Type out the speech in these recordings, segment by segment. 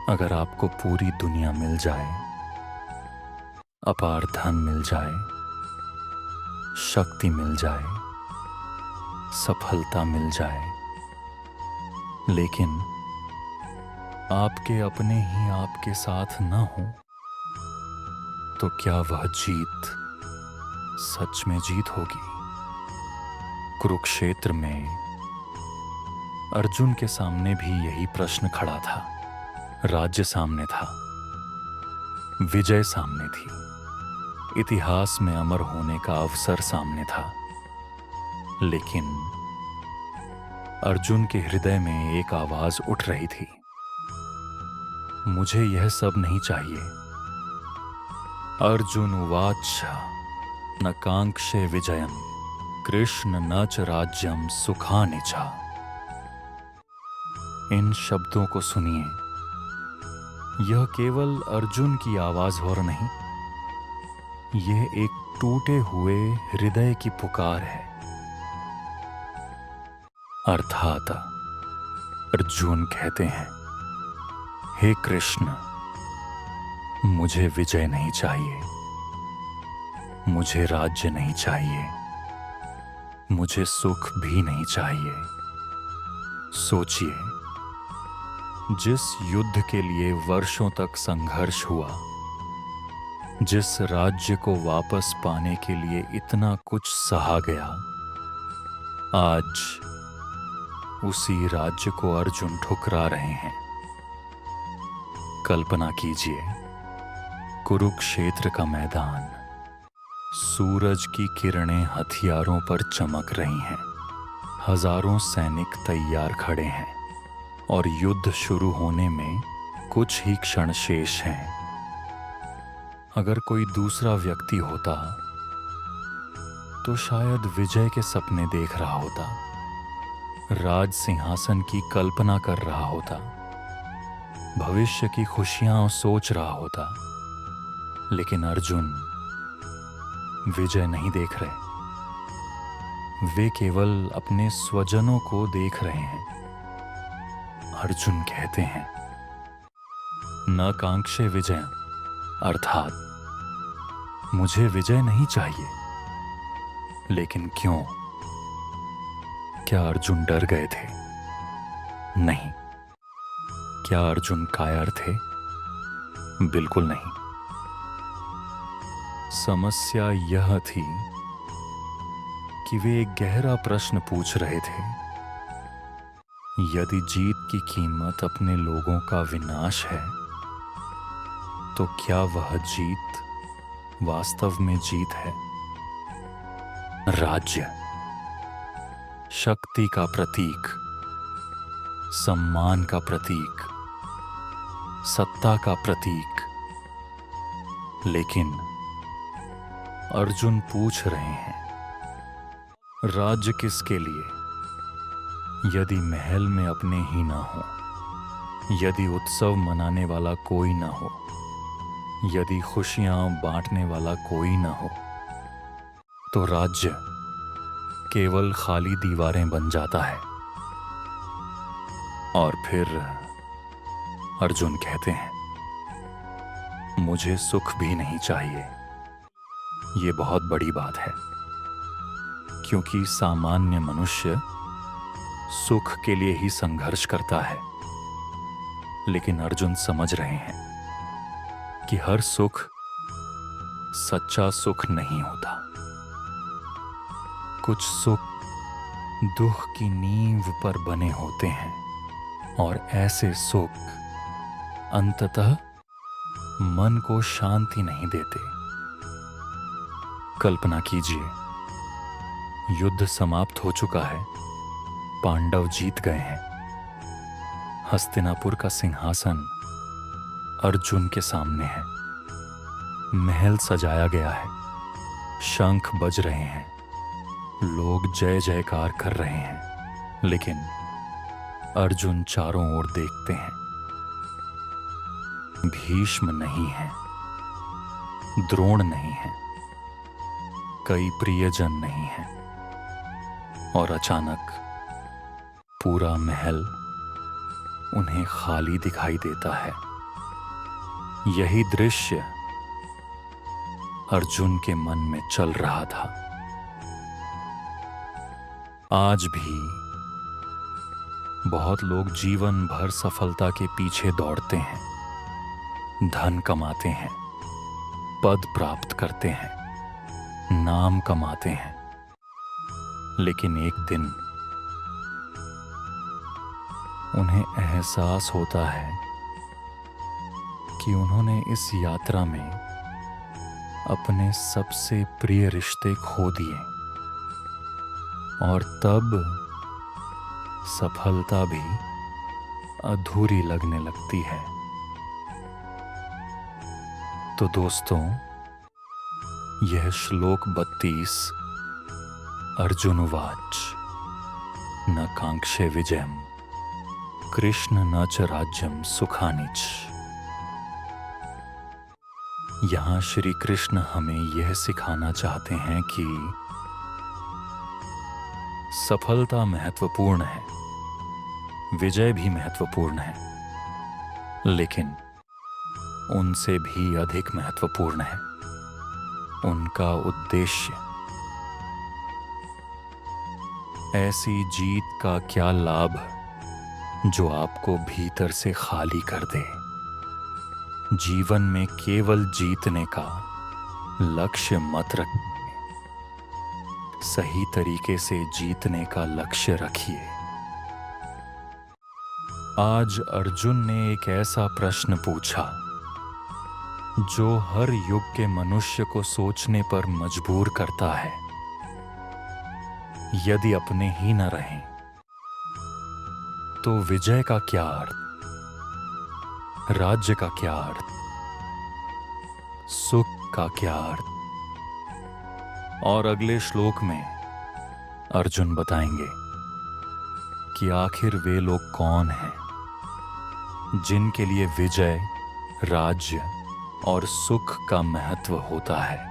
अगर आपको पूरी दुनिया मिल जाए, अपार धन मिल जाए, शक्ति मिल जाए, सफलता मिल जाए, लेकिन आपके अपने ही आपके साथ न हो, तो क्या वह जीत सच में जीत होगी? कुरुक्षेत्र में अर्जुन के सामने भी यही प्रश्न खड़ा था। राज्य सामने था, विजय सामने थी, इतिहास में अमर होने का अवसर सामने था, लेकिन अर्जुन के हृदय में एक आवाज उठ रही थी, मुझे यह सब नहीं चाहिए। अर्जुन उवाच न कांक्षे विजयम कृष्ण न च राज्यम सुखानि च। इन शब्दों को सुनिए, यह केवल अर्जुन की आवाज और नहीं, यह एक टूटे हुए हृदय की पुकार है। अर्थात अर्जुन कहते हैं, हे कृष्ण, मुझे विजय नहीं चाहिए, मुझे राज्य नहीं चाहिए, मुझे सुख भी नहीं चाहिए। सोचिए, जिस युद्ध के लिए वर्षों तक संघर्ष हुआ, जिस राज्य को वापस पाने के लिए इतना कुछ सहा गया, आज उसी राज्य को अर्जुन ठुकरा रहे हैं। कल्पना कीजिए, कुरुक्षेत्र का मैदान, सूरज की किरणें हथियारों पर चमक रही हैं, हजारों सैनिक तैयार खड़े हैं और युद्ध शुरू होने में कुछ ही क्षण शेष हैं। अगर कोई दूसरा व्यक्ति होता तो शायद विजय के सपने देख रहा होता, राज सिंहासन की कल्पना कर रहा होता, भविष्य की खुशियां सोच रहा होता, लेकिन अर्जुन विजय नहीं देख रहे। वे केवल अपने स्वजनों को देख रहे हैं। अर्जुन कहते हैं, न कांक्षे विजय, अर्थात मुझे विजय नहीं चाहिए। लेकिन क्यों? क्या अर्जुन डर गए थे? नहीं। क्या अर्जुन कायर थे? बिल्कुल नहीं। समस्या यह थी कि वे एक गहरा प्रश्न पूछ रहे थे, यदि जीत की कीमत अपने लोगों का विनाश है, तो क्या वह जीत वास्तव में जीत है? राज्य, शक्ति का प्रतीक, सम्मान का प्रतीक, सत्ता का प्रतीक, लेकिन अर्जुन पूछ रहे हैं, राज्य किसके लिए? यदि महल में अपने ही ना हो, यदि उत्सव मनाने वाला कोई ना हो, यदि खुशियां बांटने वाला कोई ना हो, तो राज्य केवल खाली दीवारें बन जाता है। और फिर अर्जुन कहते हैं, मुझे सुख भी नहीं चाहिए। ये बहुत बड़ी बात है, क्योंकि सामान्य मनुष्य सुख के लिए ही संघर्ष करता है। लेकिन अर्जुन समझ रहे हैं कि हर सुख सच्चा सुख नहीं होता। कुछ सुख दुख की नींव पर बने होते हैं, और ऐसे सुख अंततः मन को शांति नहीं देते। कल्पना कीजिए, युद्ध समाप्त हो चुका है, पांडव जीत गए हैं, हस्तिनापुर का सिंहासन अर्जुन के सामने है, महल सजाया गया है, शंख बज रहे हैं, लोग जय जयकार कर रहे हैं, लेकिन अर्जुन चारों ओर देखते हैं। भीष्म नहीं है, द्रोण नहीं है, कई प्रियजन नहीं है, और अचानक पूरा महल उन्हें खाली दिखाई देता है। यही दृश्य अर्जुन के मन में चल रहा था। आज भी बहुत लोग जीवन भर सफलता के पीछे दौड़ते हैं, धन कमाते हैं, पद प्राप्त करते हैं, नाम कमाते हैं, लेकिन एक दिन उन्हें एहसास होता है कि उन्होंने इस यात्रा में अपने सबसे प्रिय रिश्ते खो दिए, और तब सफलता भी अधूरी लगने लगती है। तो दोस्तों, यह श्लोक 32 अर्जुन उवाच न कांक्षे विजयम कृष्ण न च राज्यम सुखानिच। यहां श्री कृष्ण हमें यह सिखाना चाहते हैं कि सफलता महत्वपूर्ण है, विजय भी महत्वपूर्ण है, लेकिन उनसे भी अधिक महत्वपूर्ण है उनका उद्देश्य। ऐसी जीत का क्या लाभ जो आपको भीतर से खाली कर दे। जीवन में केवल जीतने का लक्ष्य मत रखिए, सही तरीके से जीतने का लक्ष्य रखिए। आज अर्जुन ने एक ऐसा प्रश्न पूछा जो हर युग के मनुष्य को सोचने पर मजबूर करता है। यदि अपने ही न रहें तो विजय का क्या अर्थ, राज्य का क्या अर्थ, सुख का क्या अर्थ। और अगले श्लोक में अर्जुन बताएंगे कि आखिर वे लोग कौन हैं जिनके लिए विजय, राज्य और सुख का महत्व होता है।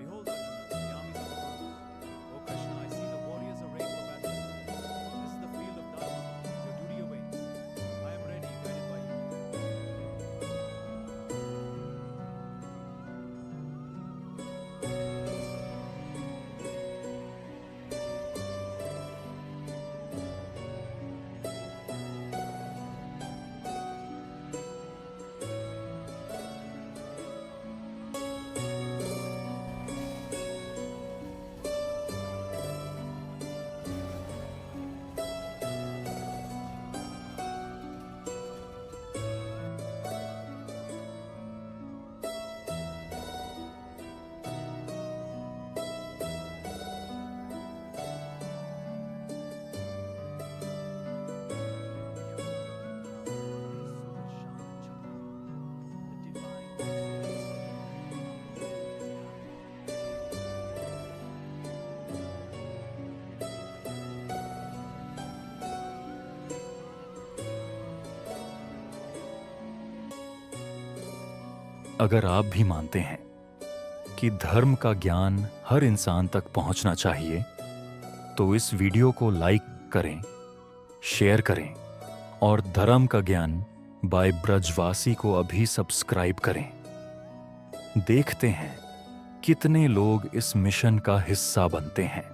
Behold, Arjuna, the armies of the world. O Krishna, I see the warriors arrayed for battle. This is the field of Dharma. Your duty awaits. I am ready, guided by you. अगर आप भी मानते हैं कि धर्म का ज्ञान हर इंसान तक पहुंचना चाहिए, तो इस वीडियो को लाइक करें, शेयर करें और धर्म का ज्ञान बाय ब्रजवासी को अभी सब्सक्राइब करें। देखते हैं कितने लोग इस मिशन का हिस्सा बनते हैं।